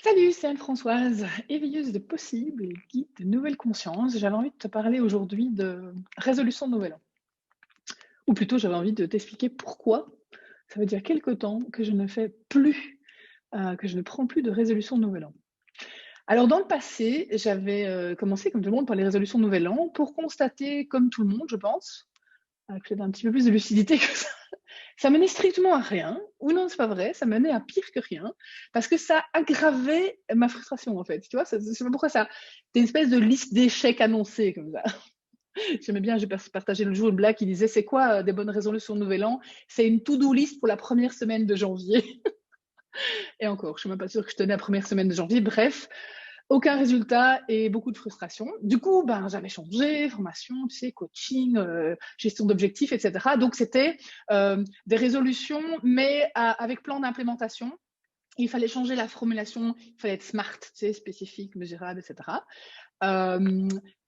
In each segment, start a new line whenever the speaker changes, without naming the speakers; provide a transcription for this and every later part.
Salut, c'est Anne-Françoise, éveilleuse de possibles et guide de nouvelles consciences. J'avais envie de te parler aujourd'hui de résolution de nouvel an. Ou plutôt, j'avais envie de t'expliquer pourquoi ça veut dire quelque temps que je ne fais plus, que je ne prends plus de résolution de nouvel an. Alors, dans le passé, j'avais commencé, comme tout le monde, par les résolutions de nouvel an pour constater, comme tout le monde, je pense, que j'avais un petit peu plus de lucidité que ça menait strictement à rien, ou non, c'est pas vrai, ça menait à pire que rien, parce que ça aggravait ma frustration, en fait. Tu vois, je sais pas pourquoi ça. C'était une espèce de liste d'échecs annoncée, comme ça. J'aimais bien, j'ai partagé le jour une blague qui disait c'est quoi des bonnes résolutions de Nouvel An? C'est une to-do list pour la première semaine de janvier. Et encore, je suis même pas sûre que je tenais la première semaine de janvier. Bref, aucun résultat et beaucoup de frustration. Du coup, ben, j'avais changé, formation, tu sais, coaching, gestion d'objectifs, etc. Donc, c'était des résolutions, mais avec plan d'implémentation. Il fallait changer la formulation, il fallait être smart, tu sais, spécifique, mesurable, etc.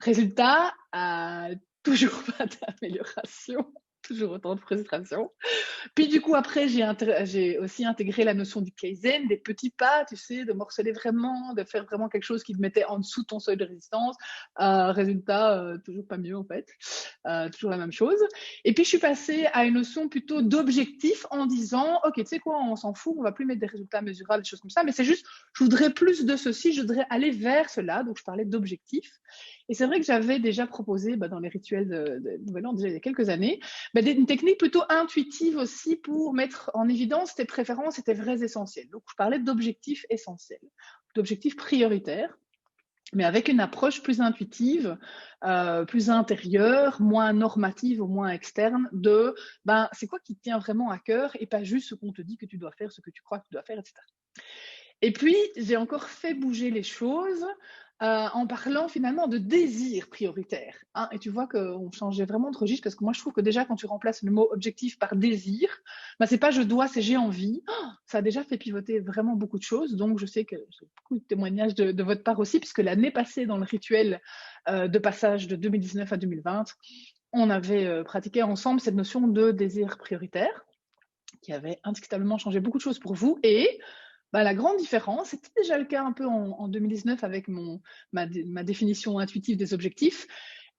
Résultat, toujours pas d'amélioration, toujours autant de frustration. Puis du coup, après, j'ai aussi intégré la notion du Kaizen, des petits pas, tu sais, de morceler vraiment, de faire vraiment quelque chose qui te mettait en dessous de ton seuil de résistance. Résultat, toujours pas mieux en fait, toujours la même chose. Et puis, je suis passée à une notion plutôt d'objectif en disant, OK, tu sais quoi, on s'en fout, on va plus mettre des résultats mesurables, des choses comme ça, mais c'est juste, je voudrais plus de ceci, je voudrais aller vers cela. Donc, je parlais d'objectif. Et c'est vrai que j'avais déjà proposé dans les rituels de Nouvel An, déjà il y a quelques années, une technique plutôt intuitive aussi pour mettre en évidence tes préférences et tes vrais essentiels. Donc, je parlais d'objectifs essentiels, d'objectifs prioritaires, mais avec une approche plus intuitive, plus intérieure, moins normative ou moins externe de c'est quoi qui te tient vraiment à cœur et pas juste ce qu'on te dit que tu dois faire, ce que tu crois que tu dois faire, etc. Et puis, j'ai encore fait bouger les choses en parlant finalement de désir prioritaire. Hein. Et tu vois qu'on changeait vraiment de registre parce que moi, je trouve que déjà, quand tu remplaces le mot objectif par désir, c'est pas je dois, c'est j'ai envie. Oh, ça a déjà fait pivoter vraiment beaucoup de choses. Donc, je sais que j'ai beaucoup de témoignages de votre part aussi, puisque l'année passée, dans le rituel de passage de 2019 à 2020, on avait pratiqué ensemble cette notion de désir prioritaire qui avait indiscutablement changé beaucoup de choses pour vous. Et la grande différence, c'était déjà le cas un peu en 2019 avec ma définition intuitive des objectifs.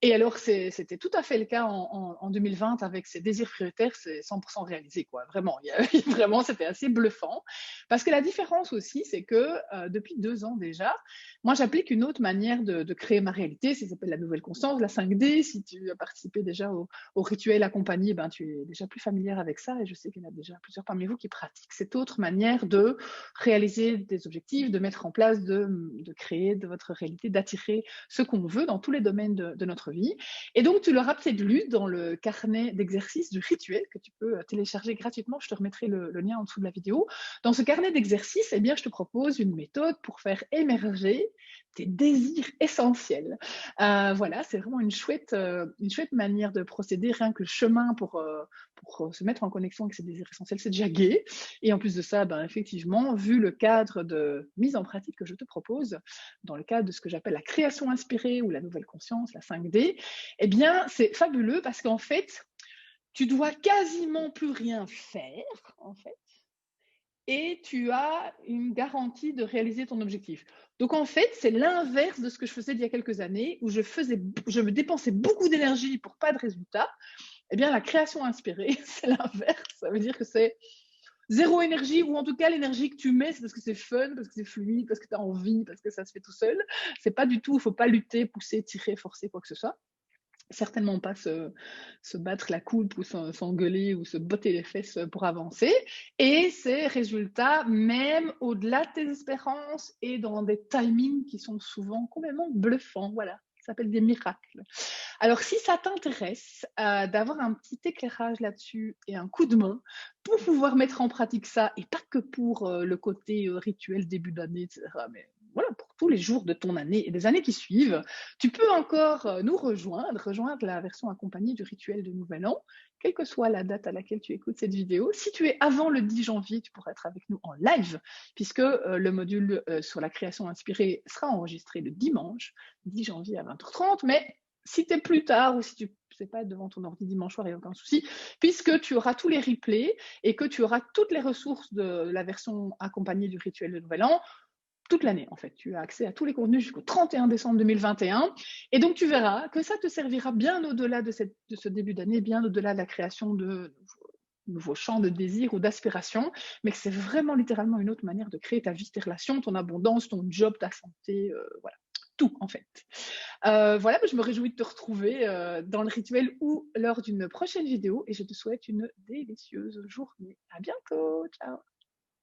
Et alors, c'était tout à fait le cas en 2020 avec ces désirs prioritaires, c'est 100% réalisé, quoi. Vraiment, vraiment, c'était assez bluffant. Parce que la différence aussi, c'est que depuis 2 ans déjà, moi, j'applique une autre manière de créer ma réalité. Ça s'appelle la nouvelle conscience, la 5D. Si tu as participé déjà au rituel accompagné, tu es déjà plus familière avec ça. Et je sais qu'il y en a déjà plusieurs parmi vous qui pratiquent cette autre manière de réaliser des objectifs, de mettre en place, de créer de votre réalité, d'attirer ce qu'on veut dans tous les domaines de notre vie. Et donc, tu l'auras peut-être lu dans le carnet d'exercices du rituel que tu peux télécharger gratuitement. Je te remettrai le lien en dessous de la vidéo. Dans ce carnet d'exercices, eh bien, je te propose une méthode pour faire émerger tes désirs essentiels. Voilà, c'est vraiment une chouette manière de procéder. Rien que le chemin pour se mettre en connexion avec ses désirs essentiels, c'est déjà gai. Et en plus de ça, effectivement, vu le cadre de mise en pratique que je te propose, dans le cadre de ce que j'appelle la création inspirée ou la nouvelle conscience, la 5D, eh bien, c'est fabuleux parce qu'en fait, tu dois quasiment plus rien faire, en fait, et tu as une garantie de réaliser ton objectif. Donc, en fait, c'est l'inverse de ce que je faisais il y a quelques années, où je me dépensais beaucoup d'énergie pour pas de résultat. Eh bien, la création inspirée, c'est l'inverse. Ça veut dire que c'est zéro énergie, ou en tout cas, l'énergie que tu mets, c'est parce que c'est fun, parce que c'est fluide, parce que tu as envie, parce que ça se fait tout seul. C'est pas du tout, il ne faut pas lutter, pousser, tirer, forcer, quoi que ce soit. Certainement pas se battre la coupe ou s'engueuler ou se botter les fesses pour avancer. Et ces résultats, même au-delà de tes espérances et dans des timings qui sont souvent complètement bluffants, voilà, ça s'appelle des miracles. Alors, si ça t'intéresse d'avoir un petit éclairage là-dessus et un coup de main pour pouvoir mettre en pratique ça, et pas que pour le côté rituel début d'année, etc., mais voilà, pour tous les jours de ton année et des années qui suivent, tu peux encore nous rejoindre la version accompagnée du rituel de Nouvel An, quelle que soit la date à laquelle tu écoutes cette vidéo. Si tu es avant le 10 janvier, tu pourras être avec nous en live, puisque le module sur la création inspirée sera enregistré le dimanche 10 janvier à 20h30, mais si tu es plus tard ou si tu sais pas, être devant ton ordi dimanche soir, il n'y a aucun souci, puisque tu auras tous les replays et que tu auras toutes les ressources de la version accompagnée du rituel de Nouvel An toute l'année, en fait. Tu as accès à tous les contenus jusqu'au 31 décembre 2021. Et donc, tu verras que ça te servira bien au-delà de ce début d'année, bien au-delà de la création de nouveaux champs de désir ou d'aspiration, mais que c'est vraiment littéralement une autre manière de créer ta vie, tes relations, ton abondance, ton job, ta santé, voilà. Tout, en fait. Voilà, je me réjouis de te retrouver dans le rituel ou lors d'une prochaine vidéo et je te souhaite une délicieuse journée. À bientôt. Ciao.